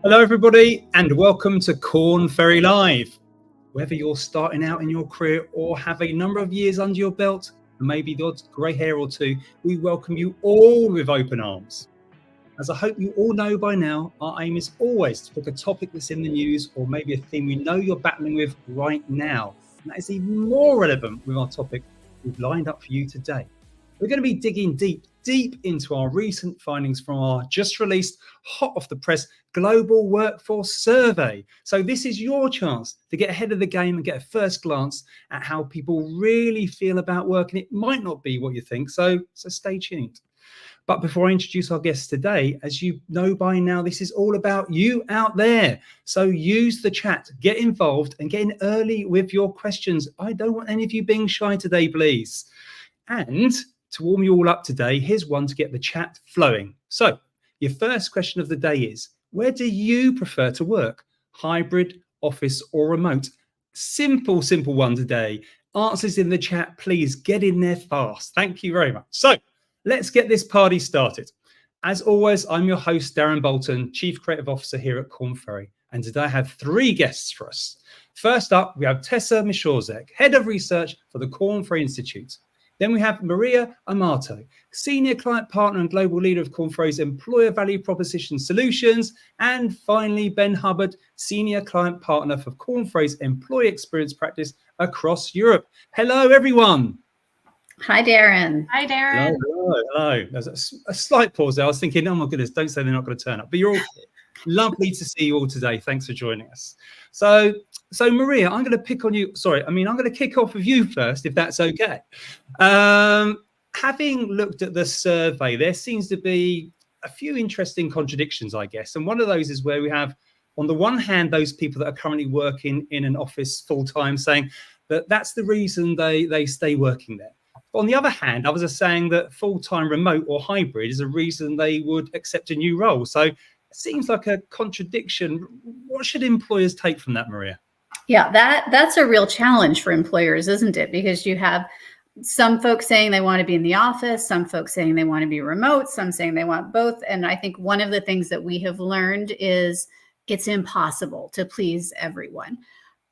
Hello, everybody, and welcome to Corn Ferry Live. Whether you're starting out in your career or have a number of years under your belt, and maybe the odd grey hair or two, we welcome you all with open arms. As I hope you all know by now, our aim is always to pick a topic that's in the news or maybe a theme we know you're battling with right now. And that is even more relevant with our topic we've lined up for you today. We're going to be digging deep into our recent findings from our just released, hot off the press Global Workforce Survey. So this is your chance to get ahead of the game and get a first glance at how people really feel about work. And it might not be what you think, so stay tuned. But before I introduce our guests today, as you know by now, this is all about you out there. So use the chat, get involved and get in early with your questions. I don't want any of you being shy today, please. And to warm you all up today, here's one to get the chat flowing. So your first question of the day is, where do you prefer to work? Hybrid, office or remote? Simple one today. Answers in the chat, please get in there fast. Thank you very much. So let's get this party started. As always, I'm your host, Darren Bolton, Chief Creative Officer here at Corn Ferry. And today I have three guests for us. First up, we have Tessa Michorczak, Head of Research for the Corn Ferry Institute. Then we have Maria Amato, Senior Client Partner and Global Leader of Corn Ferry's Employer Value Proposition Solutions. And finally, Ben Hubbard, Senior Client Partner for Corn Ferry's Employee Experience Practice across Europe. Hello, everyone. Hi, Darren. Hi, Darren. Hello. There's a slight pause there. I was thinking, oh my goodness, don't say they're not going to turn up. But you're all here. Lovely to see you all today. Thanks for joining us. So Maria, I'm going to pick on you. I'm going to kick off with you first, if that's okay. Having looked at the survey, there seems to be a few interesting contradictions, I guess. And one of those is where we have, on the one hand, those people that are currently working in an office full time saying that that's the reason they stay working there. But on the other hand, others are saying that full-time remote or hybrid is a reason they would accept a new role. So it seems like a contradiction. What should employers take from that, Maria? Yeah, that's a real challenge for employers, isn't it? Because you have some folks saying they want to be in the office, some folks saying they want to be remote, some saying they want both. And I think one of the things that we have learned is it's impossible to please everyone.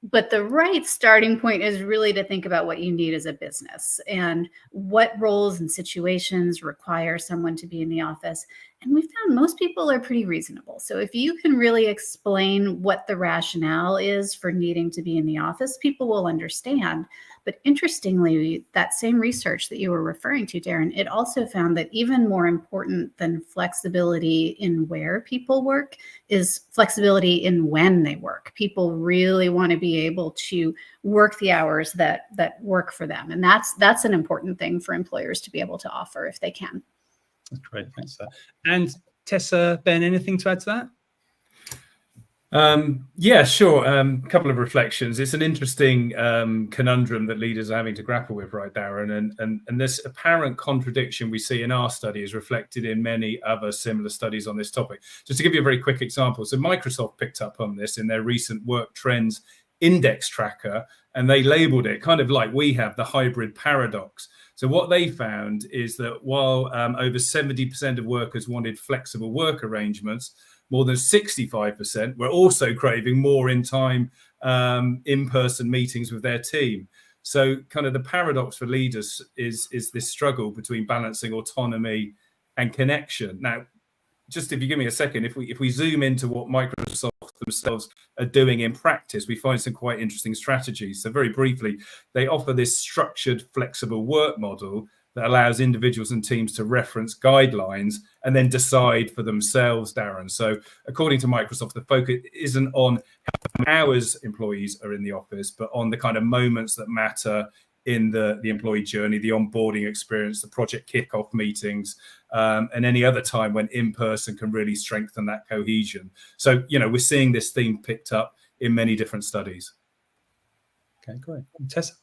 But the right starting point is really to think about what you need as a business and what roles and situations require someone to be in the office. And we've found most people are pretty reasonable. So if you can really explain what the rationale is for needing to be in the office, people will understand. But interestingly, that same research that you were referring to, Darren, it also found that even more important than flexibility in where people work is flexibility in when they work. People really want to be able to work the hours that work for them. And that's an important thing for employers to be able to offer if they can. That's great. Thanks for that. And Tessa, Ben, anything to add to that? Yeah, sure. A couple of reflections. It's an interesting conundrum that leaders are having to grapple with, right, Darren? And this apparent contradiction we see in our study is reflected in many other similar studies on this topic. Just to give you a very quick example. So Microsoft picked up on this in their recent Work Trends Index Tracker, and they labeled it kind of like we have, the hybrid paradox. So what they found is that while over 70% of workers wanted flexible work arrangements, more than 65% were also craving more in-person meetings with their team. So kind of the paradox for leaders is this struggle between balancing autonomy and connection. Now, just if you give me a second, if we zoom into what Microsoft themselves are doing in practice, we find some quite interesting strategies. So very briefly, they offer this structured, flexible work model that allows individuals and teams to reference guidelines and then decide for themselves, Darren. So according to Microsoft, the focus isn't on how many hours employees are in the office, but on the kind of moments that matter in the employee journey, the onboarding experience, the project kickoff meetings, and any other time when in-person can really strengthen that cohesion. So, we're seeing this theme picked up in many different studies. Okay, great. Tessa?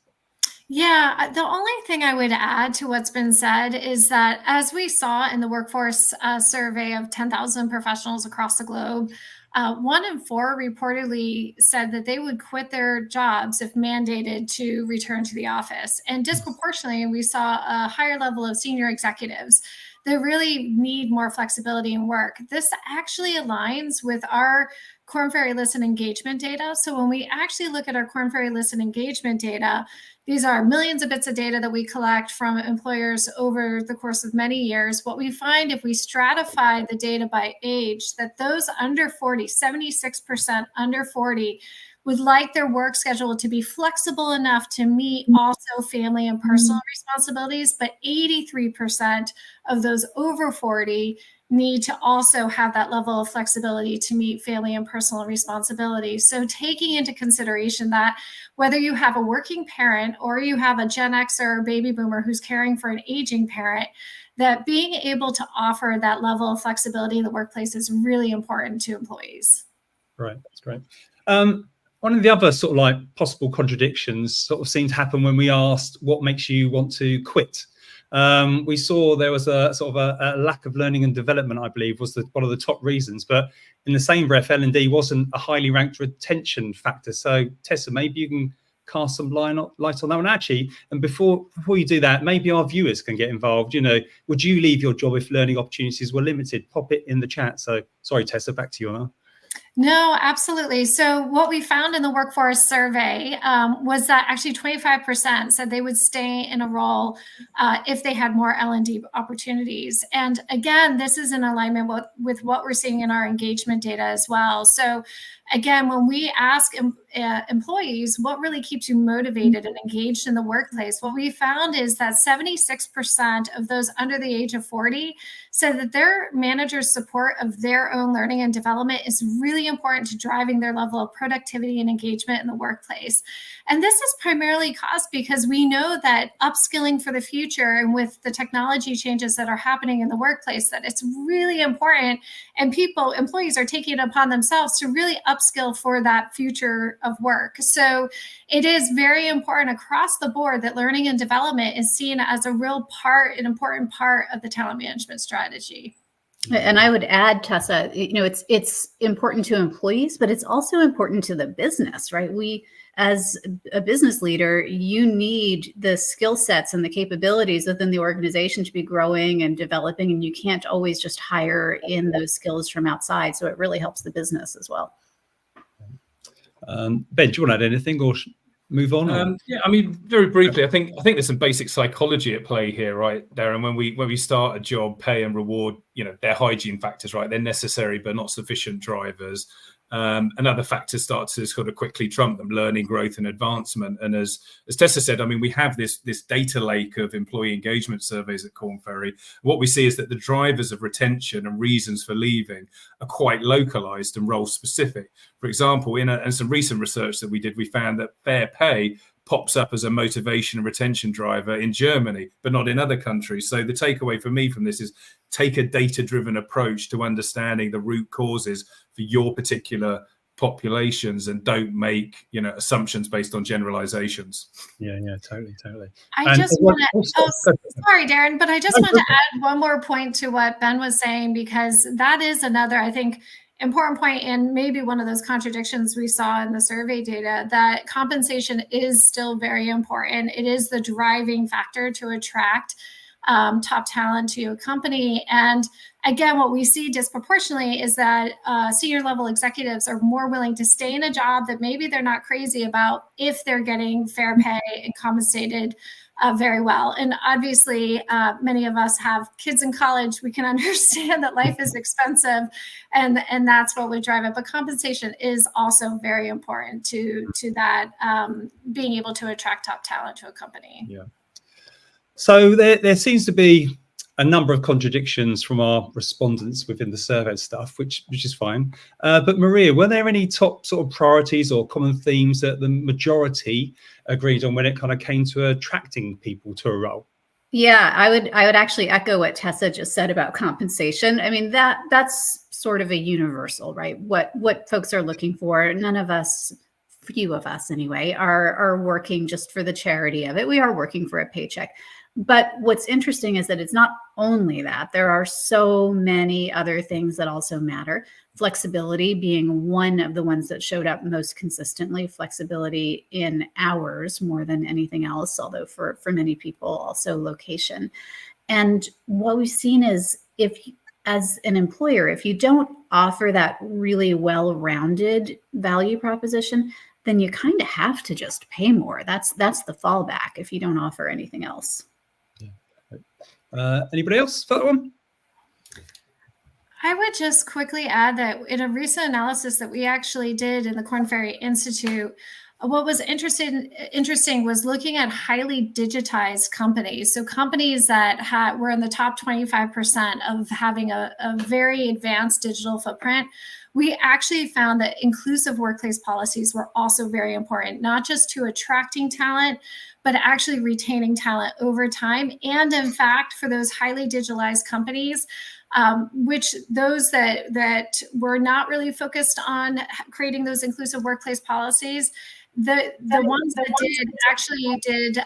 Yeah, the only thing I would add to what's been said is that as we saw in the workforce survey of 10,000 professionals across the globe, 1 in 4 reportedly said that they would quit their jobs if mandated to return to the office. And disproportionately, we saw a higher level of senior executives that really need more flexibility in work. This actually aligns with our Korn Ferry Listen engagement data. So when we actually look at our Korn Ferry Listen engagement data, these are millions of bits of data that we collect from employers over the course of many years. What we find if we stratify the data by age, that those under 40, 76% under 40, would like their work schedule to be flexible enough to meet also family and personal responsibilities, but 83% of those over 40 need to also have that level of flexibility to meet family and personal responsibilities. So taking into consideration that whether you have a working parent or you have a Gen X or a baby boomer who's caring for an aging parent, that being able to offer that level of flexibility in the workplace is really important to employees. Right, that's great. One of the other sort of like possible contradictions sort of seemed to happen when we asked what makes you want to quit. We saw there was a sort of a lack of learning and development, I believe, was one of the top reasons. But in the same breath, L&D wasn't a highly ranked retention factor. So Tessa, maybe you can cast some light on that one actually. And before you do that, maybe our viewers can get involved. You know, would you leave your job if learning opportunities were limited? Pop it in the chat. So sorry, Tessa, back to you on that. No, absolutely. So what we found in the workforce survey was that actually 25% said they would stay in a role if they had more L&D opportunities. And again, this is in alignment with what we're seeing in our engagement data as well. So again, when we ask employees what really keeps you motivated and engaged in the workplace, what we found is that 76% of those under the age of 40 said that their manager's support of their own learning and development is really important to driving their level of productivity and engagement in the workplace. And this is primarily caused because we know that upskilling for the future and with the technology changes that are happening in the workplace, that it's really important, and employees are taking it upon themselves to really upskill for that future of work. So it is very important across the board that learning and development is seen as an important part of the talent management strategy. And I would add, Tessa, it's important to employees, but it's also important to the business, right? We, as a business leader, you need the skill sets and the capabilities within the organization to be growing and developing, and you can't always just hire in those skills from outside. So it really helps the business as well. Ben, do you want to add anything or move on? Yeah, I mean, very briefly, I think there's some basic psychology at play here, right, Darren? When we start a job, pay and reward, they're hygiene factors, right? They're necessary but not sufficient drivers. And other factors start to sort of quickly trump them: learning, growth, and advancement. And as Tessa said, I mean, we have this data lake of employee engagement surveys at Korn Ferry. What we see is that the drivers of retention and reasons for leaving are quite localized and role specific. For example, in some recent research that we did, we found that fair pay pops up as a motivation and retention driver in Germany, but not in other countries. So the takeaway for me from this is take a data-driven approach to understanding the root causes for your particular populations, and don't make assumptions based on generalizations. Yeah, totally. Sorry, Darren, but I just want to add one more point to what Ben was saying, because that is another, I think, important point, and maybe one of those contradictions we saw in the survey data, that compensation is still very important. It is the driving factor to attract top talent to a company. And again, what we see disproportionately is that senior level executives are more willing to stay in a job that maybe they're not crazy about if they're getting fair pay and compensated very well. And obviously, many of us have kids in college. We can understand that life is expensive, and that's what would drive it. But compensation is also very important to that, being able to attract top talent to a company. Yeah. So there seems to be a number of contradictions from our respondents within the survey stuff, which is fine. But Maria, were there any top sort of priorities or common themes that the majority agreed on when it kind of came to attracting people to a role? Yeah, I would actually echo what Tessa just said about compensation. I mean, that's sort of a universal, right? What folks are looking for. None of us, few of us anyway, are working just for the charity of it. We are working for a paycheck. But what's interesting is that it's not only that. There are so many other things that also matter. Flexibility being one of the ones that showed up most consistently. Flexibility in hours more than anything else, although for many people also location. And what we've seen is as an employer, if you don't offer that really well-rounded value proposition, then you kind of have to just pay more. That's the fallback if you don't offer anything else. Anybody else for that one? I would just quickly add that in a recent analysis that we actually did in the Korn Ferry Institute, what was interesting was looking at highly digitized companies. So companies that were in the top 25% of having a very advanced digital footprint. We actually found that inclusive workplace policies were also very important, not just to attracting talent, but actually retaining talent over time. And in fact, for those highly digitalized companies, which those that were not really focused on creating those inclusive workplace policies, the ones that did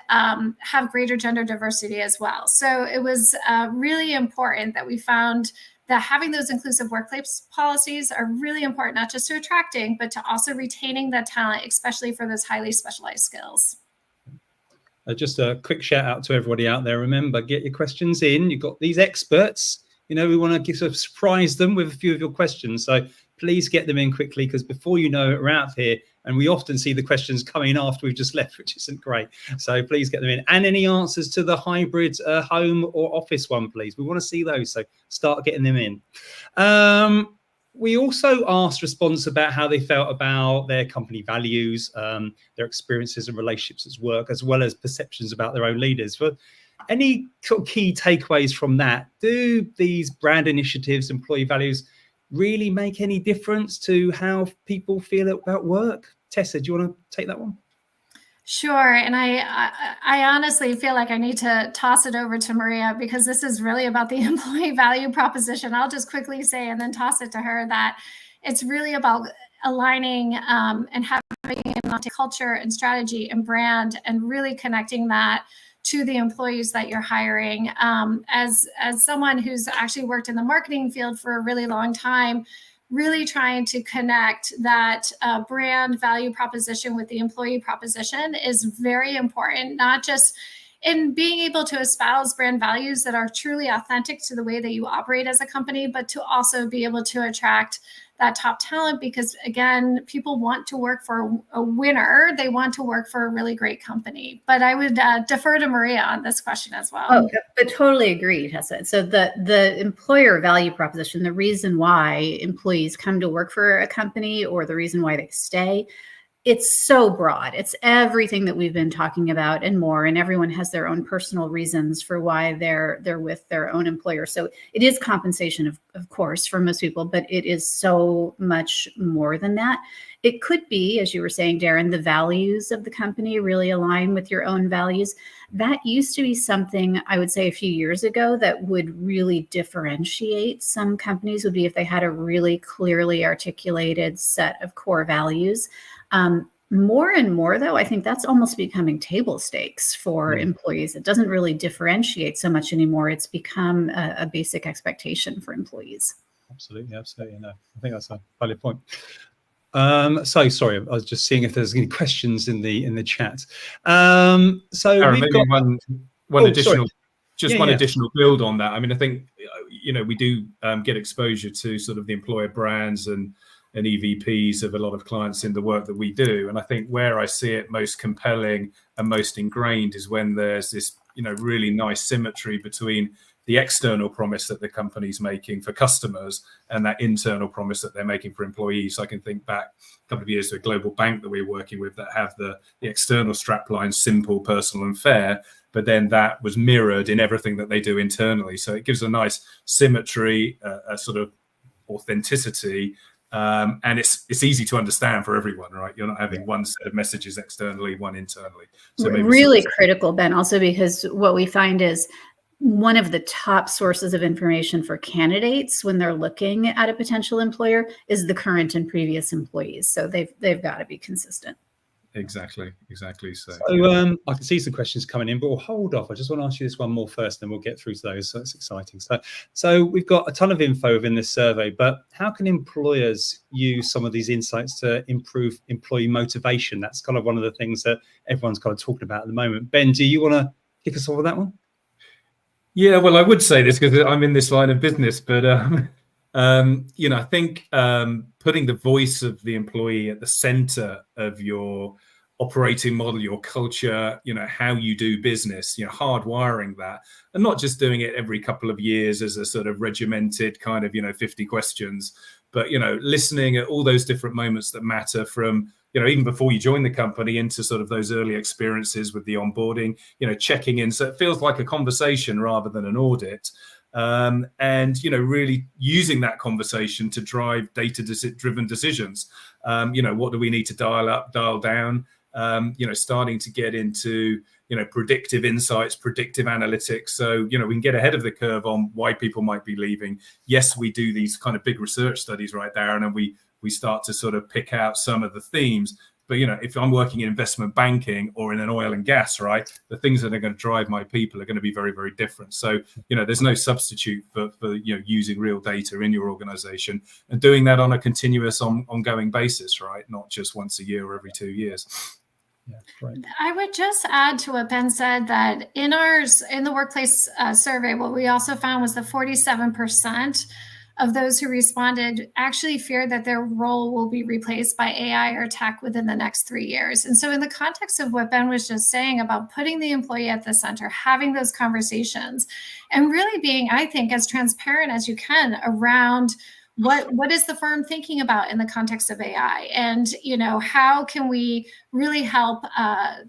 have greater gender diversity as well. So it was really important that we found that having those inclusive workplace policies are really important, not just to attracting, but to also retaining that talent, especially for those highly specialized skills. Just a quick shout out to everybody out there. Remember, get your questions in. You've got these experts. You know, we want to surprise them with a few of your questions. So please get them in quickly, because before you know it, we're out here. And we often see the questions coming after we've just left, which isn't great. So please get them in. And any answers to the hybrid home or office one, please. We want to see those. So start getting them in. We also asked respondents about how they felt about their company values, their experiences and relationships at work, as well as perceptions about their own leaders. For any sort of key takeaways from that, do these brand initiatives, employee values, really make any difference to how people feel about work? Tessa, do you want to take that one? Sure. And I honestly feel like I need to toss it over to Maria, because this is really about the employee value proposition. I'll just quickly say, and then toss it to her, that it's really about aligning and having a culture and strategy and brand, and really connecting that to the employees that you're hiring. As someone who's actually worked in the marketing field for a really long time, really trying to connect that brand value proposition with the employee proposition is very important, not just in being able to espouse brand values that are truly authentic to the way that you operate as a company, but to also be able to attract that top talent, because again, people want to work for a winner. They want to work for a really great company. But I would defer to Maria on this question as well. Oh, but totally agree, Tessa. So the employer value proposition, the reason why employees come to work for a company, or the reason why they stay, it's so broad. It's everything that we've been talking about and more, and everyone has their own personal reasons for why they're with their own employer. So it is compensation, of course, for most people, but it is so much more than that. It could be, as you were saying, Darren, the values of the company really align with your own values. That used to be something, I would say, a few years ago that would really differentiate some companies, would be if they had a really clearly articulated set of core values. More and more, though, I think that's almost becoming table stakes for employees. It doesn't really differentiate so much anymore. It's become a basic expectation for employees. Absolutely. No, I think that's a valid point. So sorry, I was just seeing if there's any questions in the chat. So Aaron, we've maybe got one additional. Sorry. Just one additional build on that. I mean, I think, you know, we do get exposure to sort of the employer brands and EVPs of a lot of clients in the work that we do. And I think where I see it most compelling and most ingrained is when there's this, you know, really nice symmetry between the external promise that the company's making for customers and that internal promise that they're making for employees. So I can think back a couple of years to a global bank that we're working with that have the external strapline, simple, personal and fair, but then that was mirrored in everything that they do internally. So it gives a nice symmetry, a sort of authenticity, and it's easy to understand for everyone, right? You're not having one set of messages externally, one internally. So maybe really critical, Ben, also because what we find is one of the top sources of information for candidates when they're looking at a potential employer is the current and previous employees. So they've got to be consistent. Exactly. So I can see some questions coming in, but we'll hold off. I just want to ask you this one more first, then we'll get through to those. So it's exciting. So we've got a ton of info within this survey, but how can employers use some of these insights to improve employee motivation? That's kind of one of the things that everyone's kind of talking about at the moment. Ben, do you want to kick us off with that one? Yeah, well, I would say this because I'm in this line of business, but I think putting the voice of the employee at the center of your operating model, your culture, how you do business, hardwiring that, and not just doing it every couple of years as a sort of regimented kind of 50 questions, but listening at all those different moments that matter, from even before you join the company into sort of those early experiences with the onboarding, checking in, so it feels like a conversation rather than an audit. And really using that conversation to drive data-driven decisions. What do we need to dial up, dial down? Starting to get into predictive insights, predictive analytics, so we can get ahead of the curve on why people might be leaving. Yes, we do these kind of big research studies right there, and then we start to sort of pick out some of the themes. But if I'm working in investment banking or in an oil and gas, right, the things that are going to drive my people are going to be very, very different. So there's no substitute for using real data in your organization and doing that on a continuous ongoing basis, right, not just once a year or every 2 years. Yeah, right. I would just add to what Ben said that in the workplace survey, what we also found was that 47% of those who responded actually feared that their role will be replaced by AI or tech within the next 3 years. And so in the context of what Ben was just saying about putting the employee at the center, having those conversations, and really being, I think, as transparent as you can around what is the firm thinking about in the context of AI, and how can we really help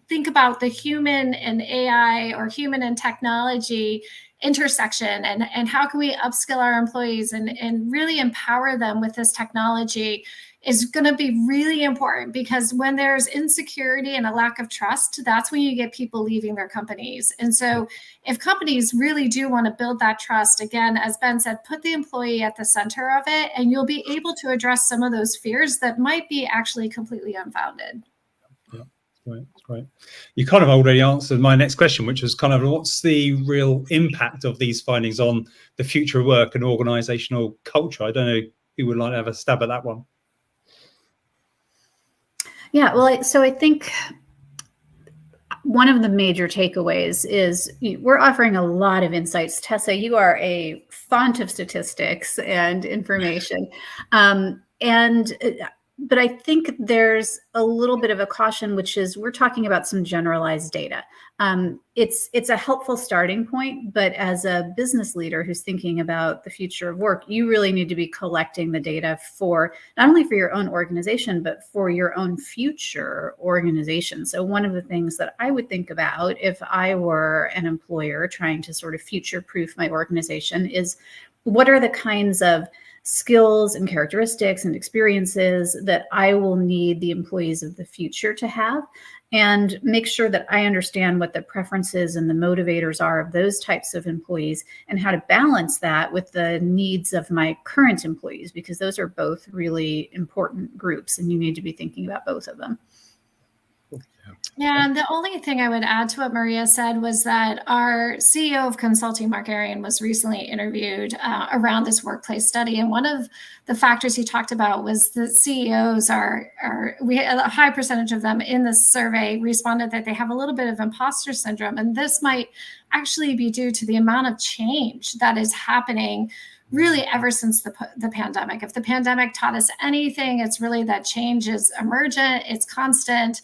think about the human and AI, or human and technology intersection, and how can we upskill our employees and really empower them with this technology, is going to be really important, because when there's insecurity and a lack of trust, that's when you get people leaving their companies. And so if companies really do want to build that trust, again, as Ben said, put the employee at the center of it, and you'll be able to address some of those fears that might be actually completely unfounded. That's great. You kind of already answered my next question, which was kind of what's the real impact of these findings on the future of work and organizational culture? I don't know who would like to have a stab at that one. Yeah, well, so I think one of the major takeaways is we're offering a lot of insights. Tessa, you are a font of statistics and information. But I think there's a little bit of a caution, which is we're talking about some generalized data. It's a helpful starting point, but as a business leader who's thinking about the future of work, you really need to be collecting the data for not only for your own organization, but for your own future organization. So one of the things that I would think about if I were an employer trying to sort of future-proof my organization is, what are the kinds of skills and characteristics and experiences that I will need the employees of the future to have, and make sure that I understand what the preferences and the motivators are of those types of employees, and how to balance that with the needs of my current employees, because those are both really important groups and you need to be thinking about both of them. Yeah, and the only thing I would add to what Maria said was that our CEO of consulting, Mark Arian, was recently interviewed around this workplace study. And one of the factors he talked about was that CEOs we had a high percentage of them in this survey responded that they have a little bit of imposter syndrome. And this might actually be due to the amount of change that is happening really ever since the pandemic. If the pandemic taught us anything, it's really that change is emergent, it's constant.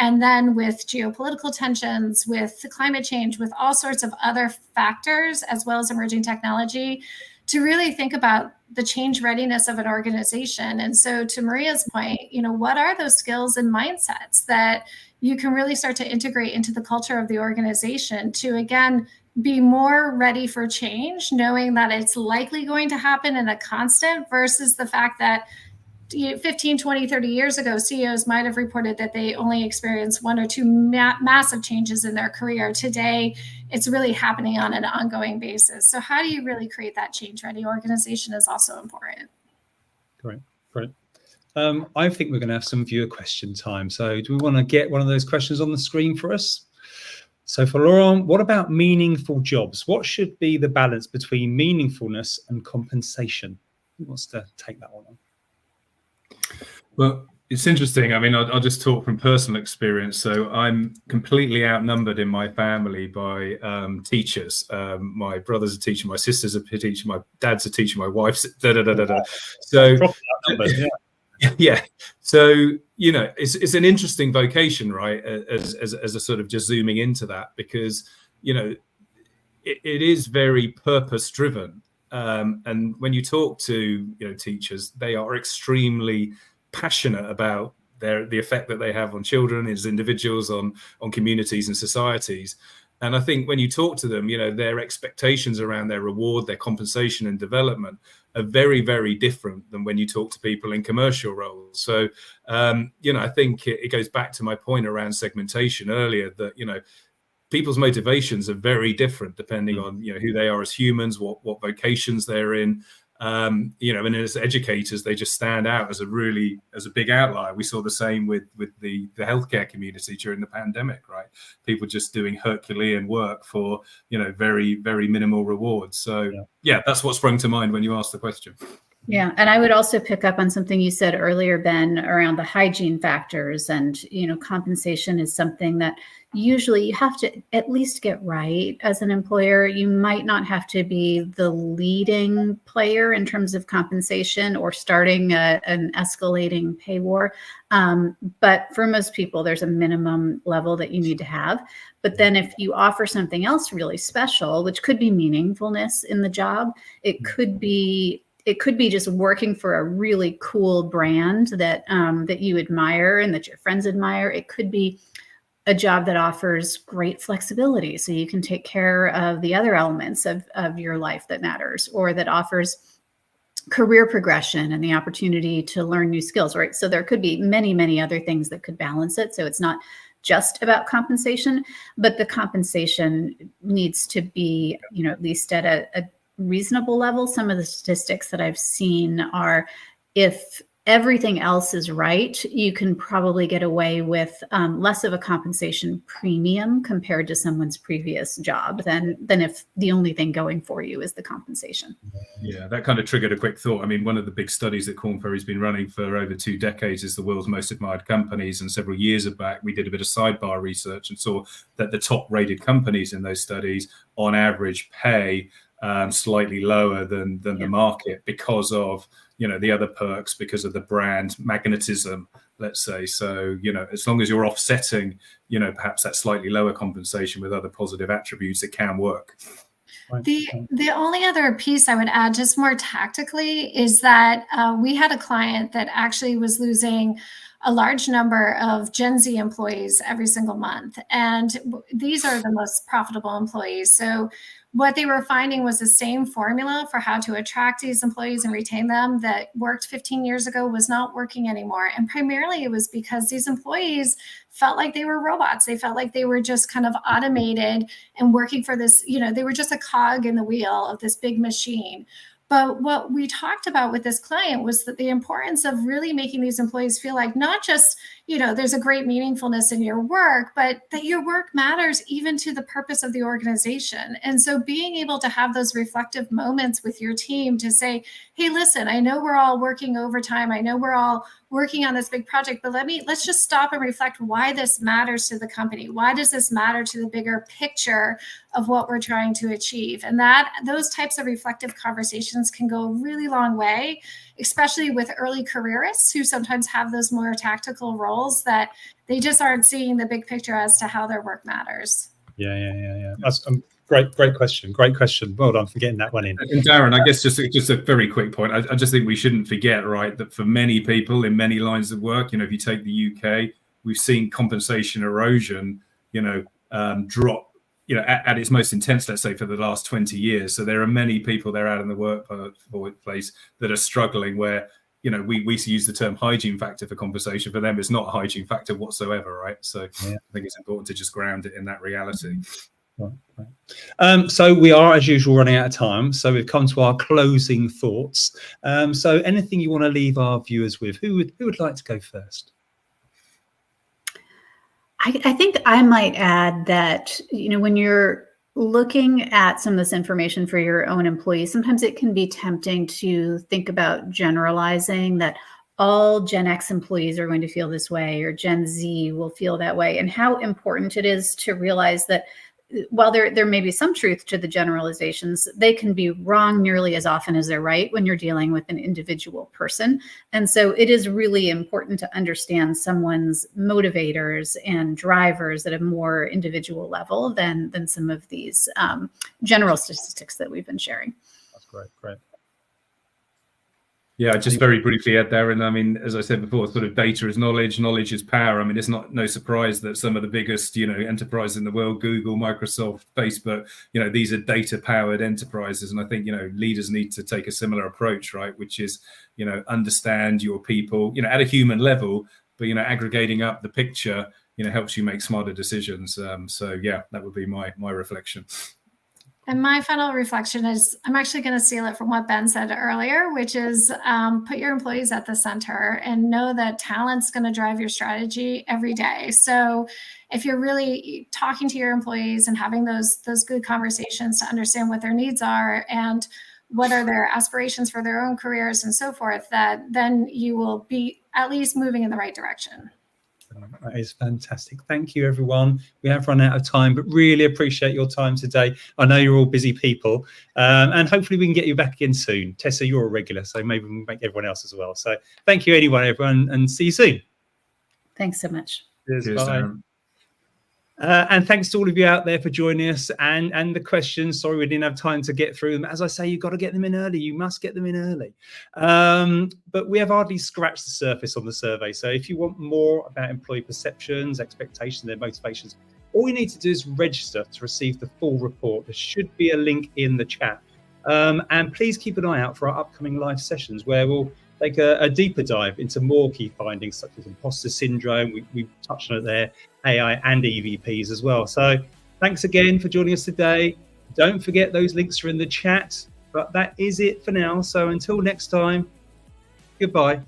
And then with geopolitical tensions, with climate change, with all sorts of other factors, as well as emerging technology, to really think about the change readiness of an organization. And so to Maria's point, what are those skills and mindsets that you can really start to integrate into the culture of the organization to, again, be more ready for change, knowing that it's likely going to happen in a constant, versus the fact that 15, 20, 30 years ago, CEOs might have reported that they only experienced one or two massive changes in their career. Today, it's really happening on an ongoing basis. So how do you really create that change-ready organization is also important. Great. I think we're going to have some viewer question time. So do we want to get one of those questions on the screen for us? So for Laurent, what about meaningful jobs? What should be the balance between meaningfulness and compensation? Who wants to take that one on? Well, It's interesting. I mean, I'll just talk from personal experience. So I'm completely outnumbered in my family by teachers. My brother's a teacher, my sister's a teacher, my dad's a teacher, my wife's da. So yeah. So, it's an interesting vocation, right? As a sort of just zooming into that, because, it is very purpose driven. And when you talk to, teachers, they are extremely passionate about the effect that they have on children as individuals, on communities and societies. And I think when you talk to them, their expectations around their reward, their compensation and development are very, very different than when you talk to people in commercial roles. So, I think it goes back to my point around segmentation earlier, that, people's motivations are very different depending on, who they are as humans, what vocations they're in. And as educators, they just stand out as a big outlier. We saw the same with the healthcare community during the pandemic, right? People just doing Herculean work for, very, very minimal rewards. So yeah, that's what sprung to mind when you asked the question. Yeah. And I would also pick up on something you said earlier, Ben, around the hygiene factors. And, compensation is something that usually you have to at least get right as an employer. You might not have to be the leading player in terms of compensation or starting an escalating pay war. But for most people, there's a minimum level that you need to have. But then if you offer something else really special, which could be meaningfulness in the job, it could be just working for a really cool brand that you admire and that your friends admire. It could be a job that offers great flexibility, so you can take care of the other elements of your life that matters, or that offers career progression and the opportunity to learn new skills, right? So there could be many, many other things that could balance it. So it's not just about compensation, but the compensation needs to be, at least at a reasonable level. Some of the statistics that I've seen are, if everything else is right, you can probably get away with less of a compensation premium compared to someone's previous job than if the only thing going for you is the compensation. Yeah, that kind of triggered a quick thought. I mean, one of the big studies that Korn Ferry's been running for over 2 decades is the world's most admired companies. And several years back, we did a bit of sidebar research and saw that the top rated companies in those studies on average pay slightly lower than the market, because of the other perks, because of the brand magnetism, let's say. So as long as you're offsetting perhaps that slightly lower compensation with other positive attributes, it can work. The only other piece I would add, just more tactically, is that we had a client that actually was losing a large number of Gen Z employees every single month. And these are the most profitable employees. So what they were finding was the same formula for how to attract these employees and retain them that worked 15 years ago was not working anymore. And primarily it was because these employees felt like they were robots. They felt like they were just kind of automated and working for this, they were just a cog in the wheel of this big machine. But what we talked about with this client was that the importance of really making these employees feel like not just, there's a great meaningfulness in your work, but that your work matters even to the purpose of the organization. And so being able to have those reflective moments with your team to say, hey, listen, I know we're all working overtime. I know we're all working on this big project, but let's just stop and reflect why this matters to the company. Why does this matter to the bigger picture of what we're trying to achieve? And those types of reflective conversations can go a really long way, especially with early careerists who sometimes have those more tactical roles that they just aren't seeing the big picture as to how their work matters. Yeah. That's great question. Great question. Well done for getting that one in. And Darren, I guess just a very quick point. I just think we shouldn't forget, right, that for many people in many lines of work, if you take the UK, we've seen compensation erosion, drop, at its most intense, let's say, for the last 20 years. So there are many people there out in the workplace that are struggling where, we use the term hygiene factor for compensation. For them, it's not a hygiene factor whatsoever, right? So I think it's important to just ground it in that reality. Right. So we are, as usual, running out of time. So we've come to our closing thoughts. So anything you want to leave our viewers with? Who would like to go first? I think I might add that, when you're looking at some of this information for your own employees, sometimes it can be tempting to think about generalizing that all Gen X employees are going to feel this way, or Gen Z will feel that way, and how important it is to realize that while there may be some truth to the generalizations, they can be wrong nearly as often as they're right when you're dealing with an individual person. And so it is really important to understand someone's motivators and drivers at a more individual level than some of these general statistics that we've been sharing. That's great. Yeah, just very briefly add there, and I mean, as I said before, sort of data is knowledge, knowledge is power. I mean, it's no surprise that some of the biggest, enterprises in the world, Google, Microsoft, Facebook, these are data-powered enterprises, and I think leaders need to take a similar approach, right? Which is, understand your people, at a human level, but aggregating up the picture, helps you make smarter decisions. So yeah, that would be my reflection. And my final reflection is, I'm actually going to steal it from what Ben said earlier, which is put your employees at the center and know that talent's going to drive your strategy every day. So if you're really talking to your employees and having those good conversations to understand what their needs are and what are their aspirations for their own careers and so forth, that then you will be at least moving in the right direction. That is fantastic. Thank you, everyone. We have run out of time, but really appreciate your time today. I know you're all busy people, and hopefully we can get you back again soon. Tessa, you're a regular, so maybe we can make everyone else as well. So thank you anyway, everyone, and see you soon. Thanks so much. Cheers, bye. And thanks to all of you out there for joining us and the questions. Sorry we didn't have time to get through them. As I say, you've got to get them in early. You must get them in early. But we have hardly scratched the surface on the survey. So if you want more about employee perceptions, expectations, their motivations, all you need to do is register to receive the full report. There should be a link in the chat. And please keep an eye out for our upcoming live sessions where we'll take a deeper dive into more key findings such as imposter syndrome. We touched on it there, AI and EVPs as well. So thanks again for joining us today. Don't forget those links are in the chat, but that is it for now. So until next time, goodbye.